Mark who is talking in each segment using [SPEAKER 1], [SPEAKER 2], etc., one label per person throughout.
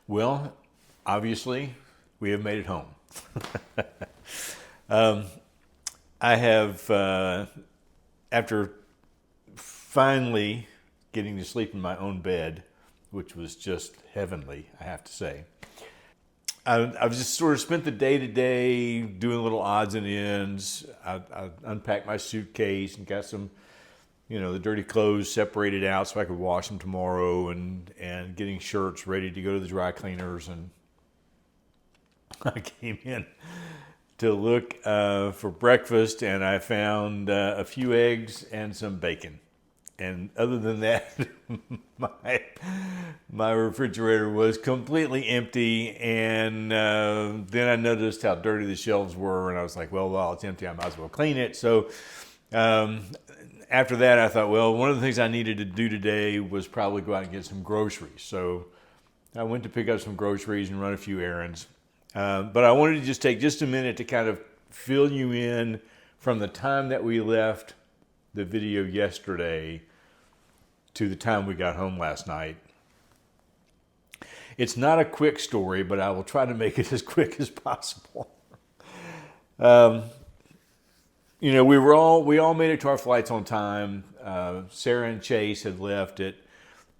[SPEAKER 1] Well, obviously, we have made it home. um, I have, after finally getting to sleep in my own bed, which was just heavenly, I have to say. I've just sort of spent the day to day doing little odds and ends. I unpacked my suitcase and got some, the dirty clothes separated out so I could wash them tomorrow, and getting shirts ready to go to the dry cleaners. And I came in to look for breakfast, and I found a few eggs and some bacon. And other than that, my refrigerator was completely empty. And then I noticed how dirty the shelves were, and I was like, well, while it's empty, I might as well clean it. So um, after that, I thought, well, one of the things I needed to do today was probably go out and get some groceries. So I went to pick up some groceries and run a few errands. But I wanted to just take just a minute to kind of fill you in from the time that we left the video yesterday to the time we got home last night. It's not a quick story, but I will try to make it as quick as possible. We all made it to our flights on time. Sarah and Chase had left at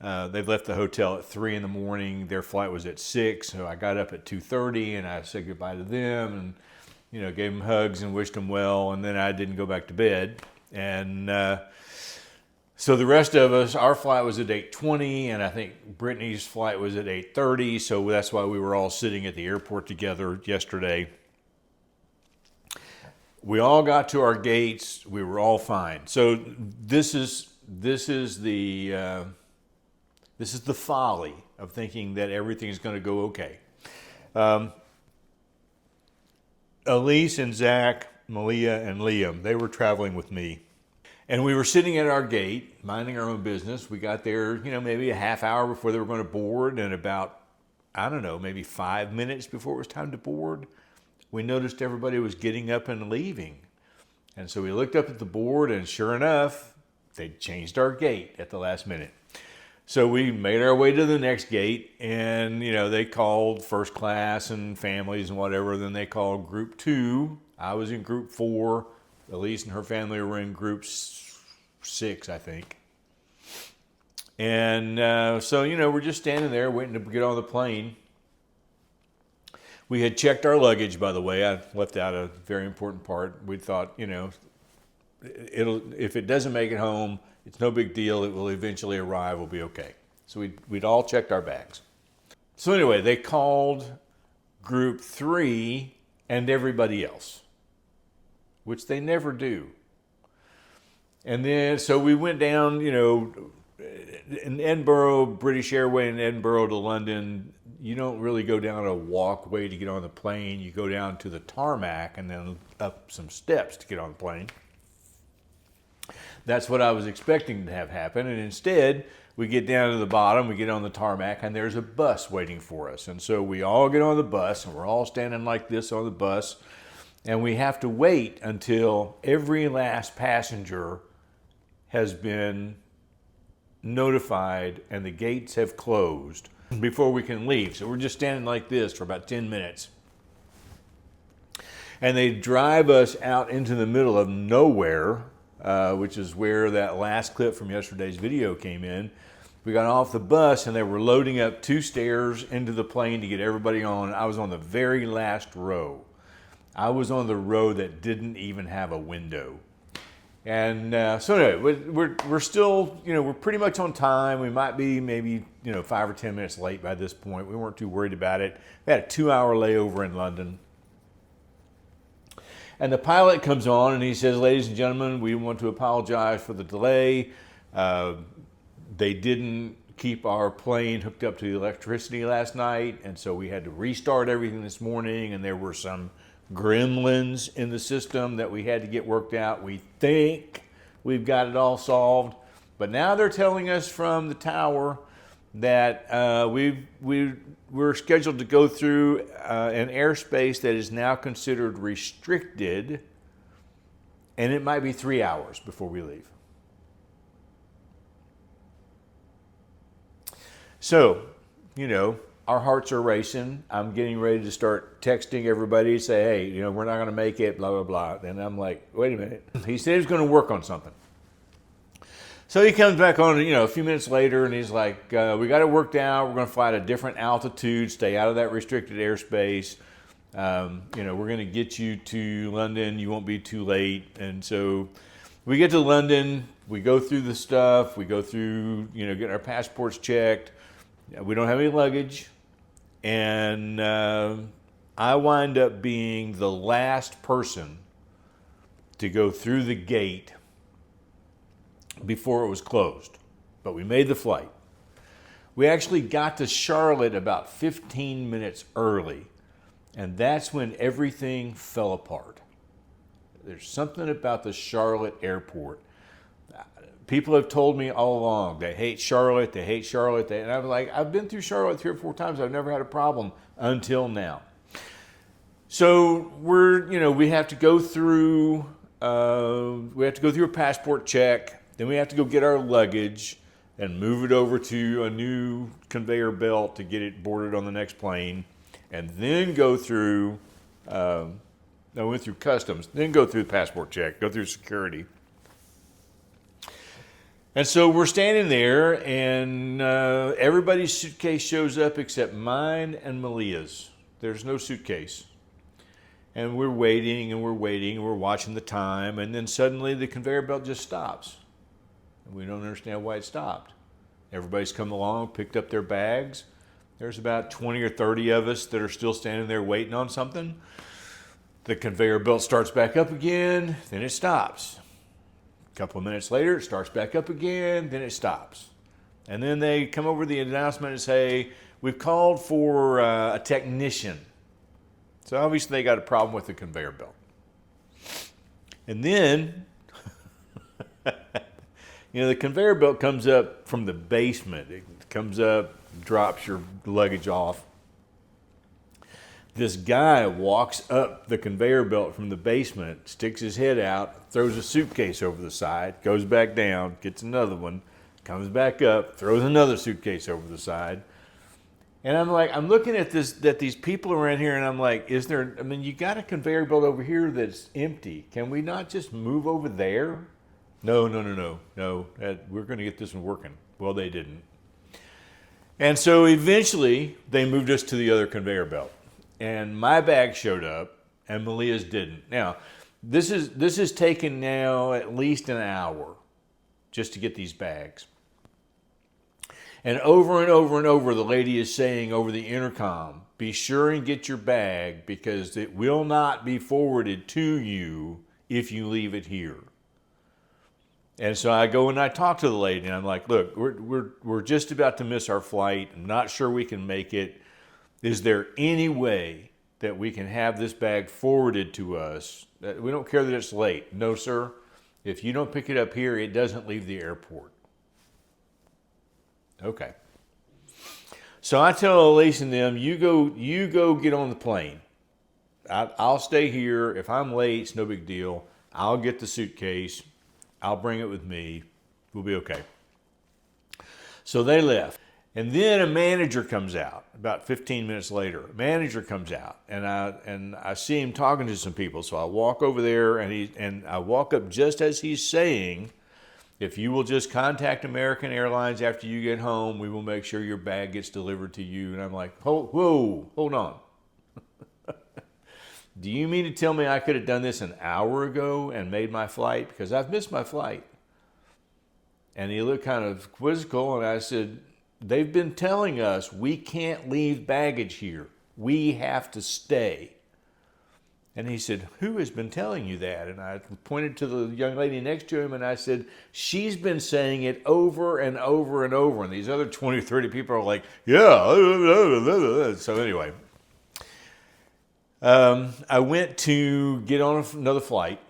[SPEAKER 1] they left the hotel at 3 in the morning. Their flight was at 6, so I got up at 2:30 and I said goodbye to them, and gave them hugs and wished them well. And then I didn't go back to bed. And so the rest of us, our flight was at 8:20, and I think Brittany's flight was at 8:30. So that's why we were all sitting at the airport together yesterday. We all got to our gates. We were all fine. So this is the folly of thinking that everything is going to go okay. Elise and Zach, Malia and Liam, they were traveling with me. And we were sitting at our gate, minding our own business. We got there, maybe a half hour before they were going to board, and about, maybe 5 minutes before it was time to board, we noticed everybody was getting up and leaving. And so we looked up at the board, and sure enough, they'd changed our gate at the last minute. So we made our way to the next gate, and they called first class and families and whatever. Then they called group 2. I was in group 4. Elise and her family were in group 6, I think. And so we're just standing there waiting to get on the plane. We had checked our luggage, by the way. I left out a very important part. We thought, if it doesn't make it home, it's no big deal. It will eventually arrive. We'll be okay. So we'd all checked our bags. So anyway, they called group 3 and everybody else, which they never do. And then, so we went down, in Edinburgh, British Airways in Edinburgh to London, you don't really go down a walkway to get on the plane. You go down to the tarmac and then up some steps to get on the plane. That's what I was expecting to have happen. And instead, we get down to the bottom, we get on the tarmac, and there's a bus waiting for us. And so we all get on the bus, and we're all standing like this on the bus. And we have to wait until every last passenger has been notified and the gates have closed before we can leave. So we're just standing like this for about 10 minutes. And they drive us out into the middle of nowhere, which is where that last clip from yesterday's video came in. We got off the bus and they were loading up 2 stairs into the plane to get everybody on. I was on the very last row. I was on the row that didn't even have a window. And so anyway, we're still, we're pretty much on time. We might be maybe, 5 or 10 minutes late by this point. We weren't too worried about it. We had a 2-hour layover in London. And the pilot comes on and he says, ladies and gentlemen, we want to apologize for the delay. They didn't keep our plane hooked up to the electricity last night, and so we had to restart everything this morning, and there were some gremlins in the system that we had to get worked out. We think we've got it all solved, but now they're telling us from the tower that we're scheduled to go through an airspace that is now considered restricted, and it might be 3 hours before we leave. So, our hearts are racing. I'm getting ready to start texting everybody, say, hey, we're not going to make it, blah, blah, blah. And I'm like, wait a minute. He said he's going to work on something. So he comes back on, a few minutes later, and he's like, we got it worked out. We're going to fly at a different altitude, stay out of that restricted airspace. We're going to get you to London. You won't be too late. And so we get to London. We go through the stuff. We go through, getting our passports checked. We don't have any luggage. And I wind up being the last person to go through the gate before it was closed. But we made the flight. We actually got to Charlotte about 15 minutes early. And that's when everything fell apart. There's something about the Charlotte airport. People have told me all along, they hate Charlotte, and I'm like, I've been through Charlotte 3 or 4 times, I've never had a problem until now. So we have to go through a passport check, then we have to go get our luggage and move it over to a new conveyor belt to get it boarded on the next plane, and then go through, I went through customs, then go through the passport check, go through security. And so we're standing there, and everybody's suitcase shows up except mine and Malia's. There's no suitcase. And we're waiting, and we're watching the time, and then suddenly the conveyor belt just stops. And we don't understand why it stopped. Everybody's come along, picked up their bags. There's about 20 or 30 of us that are still standing there waiting on something. The conveyor belt starts back up again, then it stops. A couple of minutes later, it starts back up again, then it stops. And then they come over the announcement and say, we've called for a technician. So obviously they got a problem with the conveyor belt. And then, the conveyor belt comes up from the basement. It comes up, drops your luggage off. This guy walks up the conveyor belt from the basement, sticks his head out, throws a suitcase over the side, goes back down, gets another one, comes back up, throws another suitcase over the side. And I'm looking at these people around here, and I'm like, you got a conveyor belt over here that's empty. Can we not just move over there? No, we're going to get this one working. Well, they didn't. And so eventually they moved us to the other conveyor belt. And my bag showed up, and Malia's didn't. Now, this is taken now at least an hour just to get these bags. And over, the lady is saying over the intercom, be sure and get your bag because it will not be forwarded to you if you leave it here. And so I go and I talk to the lady, and I'm like, look, we're just about to miss our flight. I'm not sure we can make it. Is there any way that we can have this bag forwarded to us? We don't care that it's late. No, sir. If you don't pick it up here, it doesn't leave the airport. Okay. So I tell Elise and them, you go get on the plane. I'll stay here. If I'm late, it's no big deal. I'll get the suitcase. I'll bring it with me. We'll be okay. So they left. And then a manager comes out about 15 minutes later. A manager comes out, and I see him talking to some people. So I walk over there, and I walk up just as he's saying, if you will just contact American Airlines after you get home, we will make sure your bag gets delivered to you. And I'm like, whoa, hold on. Do you mean to tell me I could have done this an hour ago and made my flight? Because I've missed my flight. And he looked kind of quizzical, and I said, they've been telling us we can't leave baggage here. We have to stay. And he said, who has been telling you that? And I pointed to the young lady next to him, and I said, she's been saying it over and over and over. And these other 20 or 30 people are like, yeah. So anyway, I went to get on another flight,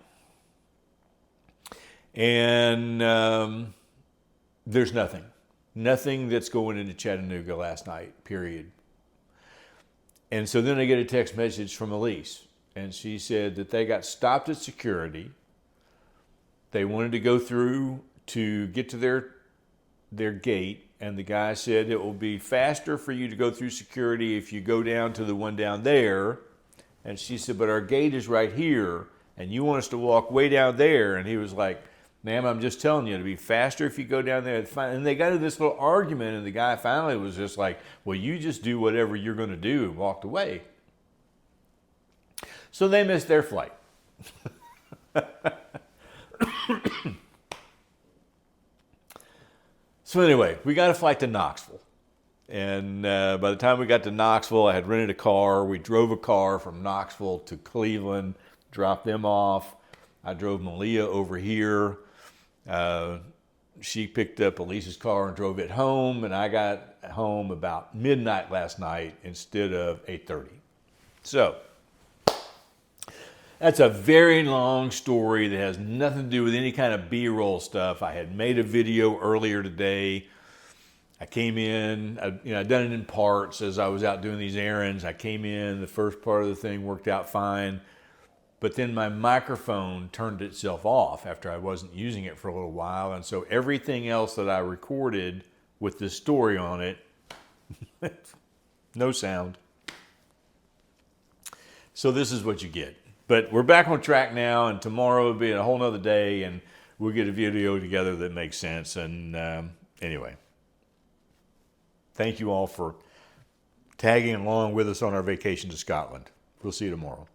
[SPEAKER 1] and there's nothing. Nothing that's going into Chattanooga last night, period. And so then I get a text message from Elise, and she said that they got stopped at security. They wanted to go through to get to their gate, And the guy said, it will be faster for you to go through security if you go down to the one down there. And she said, but our gate is right here, and you want us to walk way down there. And he was like, ma'am, I'm just telling you, it'll be faster if you go down there. And they got into this little argument, and the guy finally was just like, well, you just do whatever you're going to do, and walked away. So they missed their flight. So anyway, we got a flight to Knoxville. And by the time we got to Knoxville, I had rented a car. We drove a car from Knoxville to Cleveland, dropped them off. I drove Malia over here. She picked up Elise's car and drove it home, and I got home about midnight last night instead of 8:30. So that's a very long story that has nothing to do with any kind of B-roll stuff. I had made a video earlier today. I came in, I'd done it in parts as I was out doing these errands. I came in, the first part of the thing worked out fine, but then my microphone turned itself off after I wasn't using it for a little while, and so everything else that I recorded with this story on it, no sound. So this is what you get. But we're back on track now, and tomorrow will be a whole nother day, and we'll get a video together that makes sense. And anyway, thank you all for tagging along with us on our vacation to Scotland. We'll see you tomorrow.